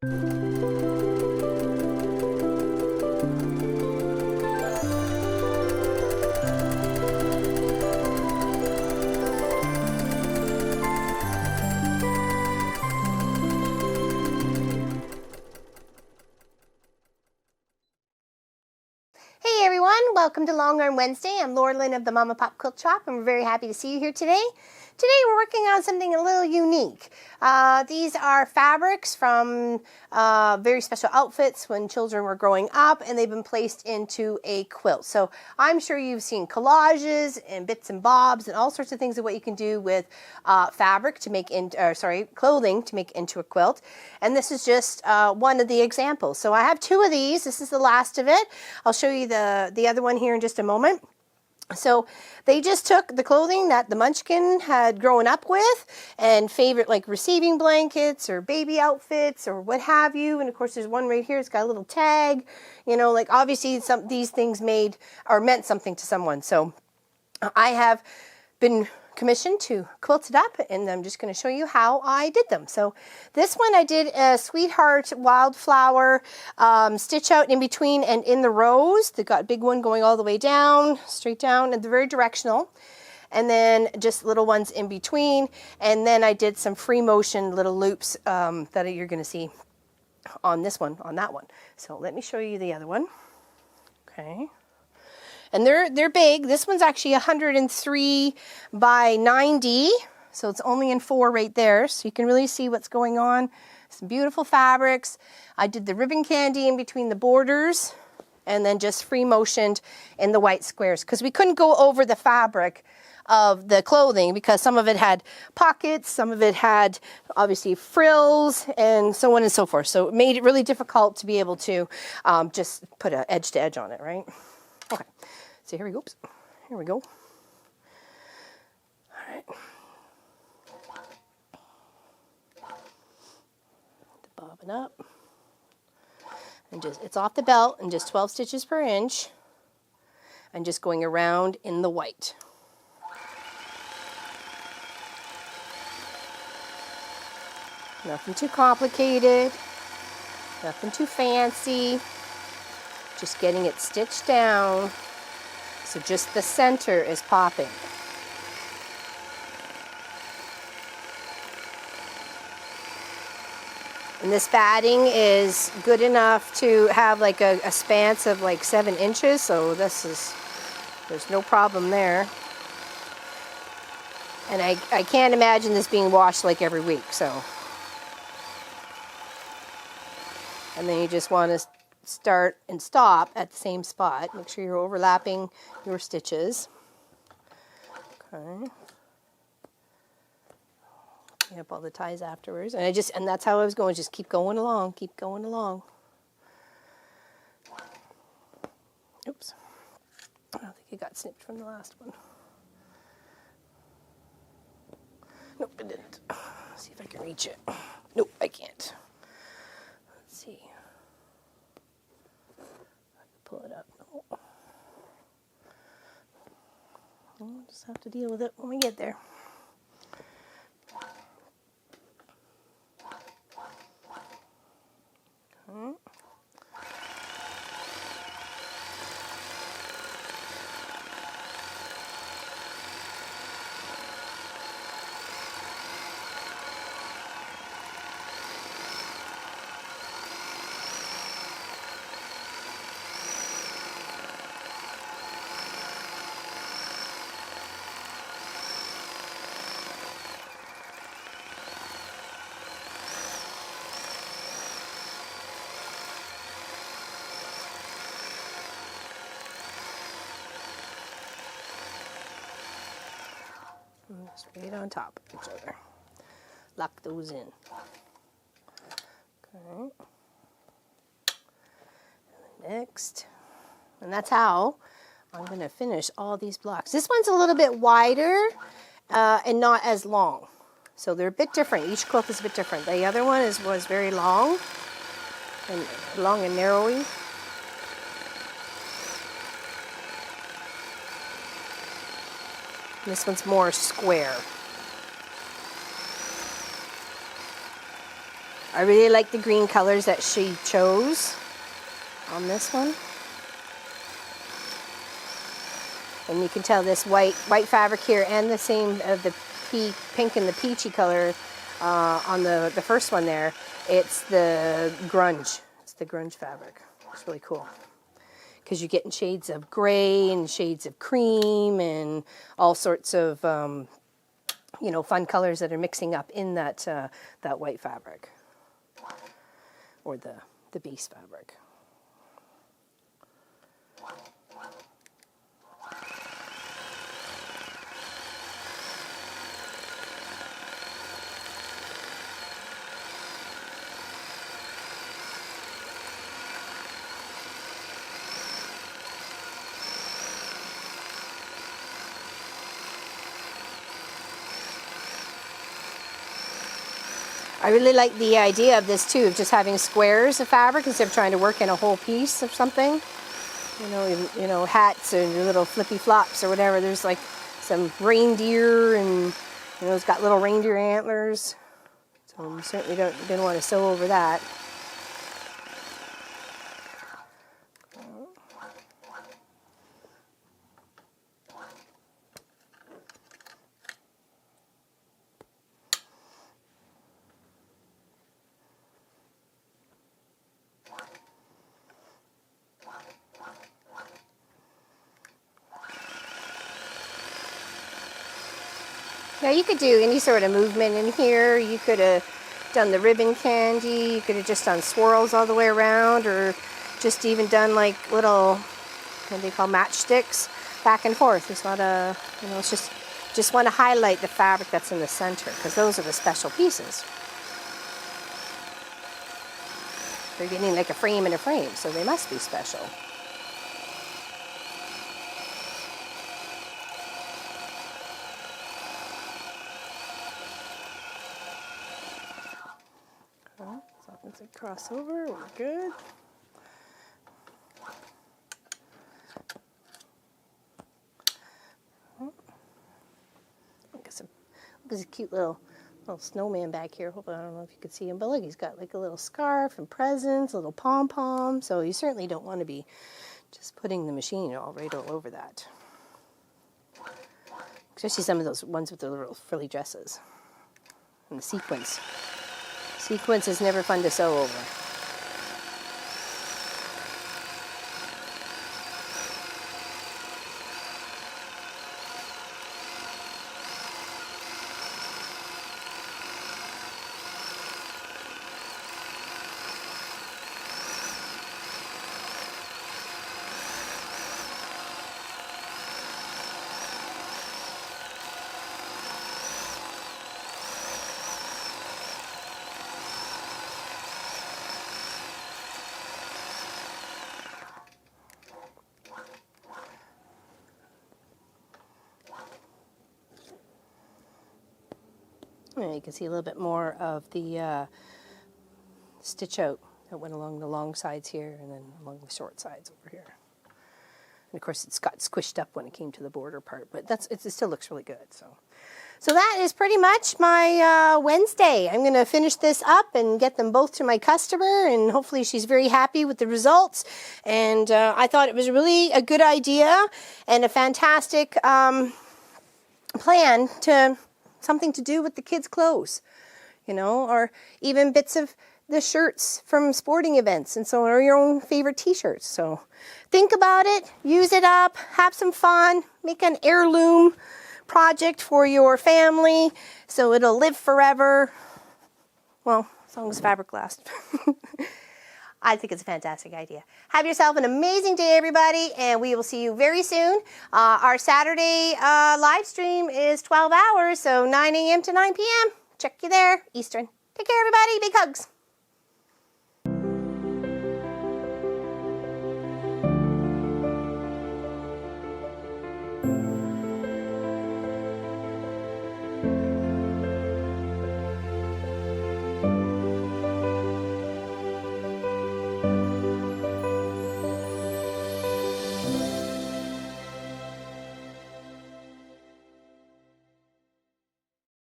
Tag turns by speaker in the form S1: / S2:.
S1: Hey everyone, welcome to Long Arm Wednesday. I'm Laura Lynn of the Mama Pop Quilt Shop, and we're very happy to see you here today. Today we're working on something a little unique. These are fabrics from very special outfits when children were growing up, and they've been placed into a quilt. So I'm sure you've seen collages and bits and bobs and all sorts of things of what you can do with fabric to make clothing to make into a quilt. And this is just one of the examples. So I have two of these. This is the last of it. I'll show you the other one here in just a moment. So they just took the clothing that the Munchkin had grown up with and favorite like receiving blankets or baby outfits or what have you. And of course there's one right here. It's got a little tag, you know, like obviously these things made or meant something to someone. So I have been commissioned to quilt it up, and I'm just going to show you how I did them. So this one I did a Sweetheart Wildflower stitch out in between and in the rows. They got a big one going all the way down, straight down, and they're very directional. And then just little ones in between. And then I did some free motion little loops that you're going to see on this one, on that one. So let me show you the other one. Okay. And they're big. This one's actually 103 by 90, so it's only in 4 right there, so you can really see what's going on. Some beautiful fabrics. I did the ribbon candy in between the borders, and then just free motioned in the white squares, because we couldn't go over the fabric of the clothing because some of it had pockets, some of it had obviously frills, and so on and so forth. So it made it really difficult to be able to just put an edge to edge on it, right? Okay. So here we go. Oops. Here we go. All right. Bobbin up. And just, it's off the belt and just 12 stitches per inch. And just going around in the white. Nothing too complicated. Nothing too fancy. Just getting it stitched down. So just the center is popping. And this batting is good enough to have like a span of like 7 inches. So there's no problem there. And I can't imagine this being washed like every week, so. And then you just want to start and stop at the same spot. Make sure you're overlapping your stitches. Okay. Clean up all the ties afterwards. And that's how I was going. Just keep going along, keep going along. Oops. I don't think it got snipped from the last one. Nope, it didn't. Let's see if I can reach it. Nope, I can't. Let's see. Pull it up. Oh. We'll just have to deal with it when we get there. Okay. Just right on top of each other. Lock those in. Okay. And next, and that's how I'm going to finish all these blocks. This one's a little bit wider and not as long, so they're a bit different. Each quilt is a bit different. The other one was very long and narrowy. This one's more square. I really like the green colors that she chose on this one. And you can tell this white fabric here and the same of the pink and the peachy color on the first one there. It's the grunge. It's the grunge fabric. It's really cool because you're getting shades of gray and shades of cream and all sorts of you know, fun colors that are mixing up in that that white fabric or the base fabric. I really like the idea of this too, of just having squares of fabric instead of trying to work in a whole piece of something. You know, hats and your little flippy flops or whatever. There's like some reindeer, and you know, it's got little reindeer antlers. So you certainly didn't want to sew over that. Now you could do any sort of movement in here. You could have done the ribbon candy. You could have just done swirls all the way around, or just even done like little, what they call matchsticks, back and forth. It's not a, you know, it's just want to highlight the fabric that's in the center, because those are the special pieces. They're getting like a frame in a frame, so they must be special. It's a crossover, we're good. There's a cute little snowman back here. Hope I don't know if you could see him, but look, he's got like a little scarf and presents, a little pom-pom. So you certainly don't want to be just putting the machine all over that. Especially some of those ones with the little frilly dresses and the sequins. Sequence is never fun to sew over. And you can see a little bit more of the stitch out that went along the long sides here and then along the short sides over here. And of course it's got squished up when it came to the border part, but it still looks really good. So that is pretty much my Wednesday. I'm going to finish this up and get them both to my customer, and hopefully she's very happy with the results. And I thought it was really a good idea and a fantastic plan to something to do with the kids' clothes, you know, or even bits of the shirts from sporting events, and so, or your own favorite t-shirts. So think about it, use it up, have some fun, make an heirloom project for your family so it'll live forever. Well, as long as fabric lasts. I think it's a fantastic idea. Have yourself an amazing day, everybody, and we will see you very soon. Our Saturday live stream is 12 hours, so 9 a.m. to 9 p.m. Check you there, Eastern. Take care, everybody. Big hugs.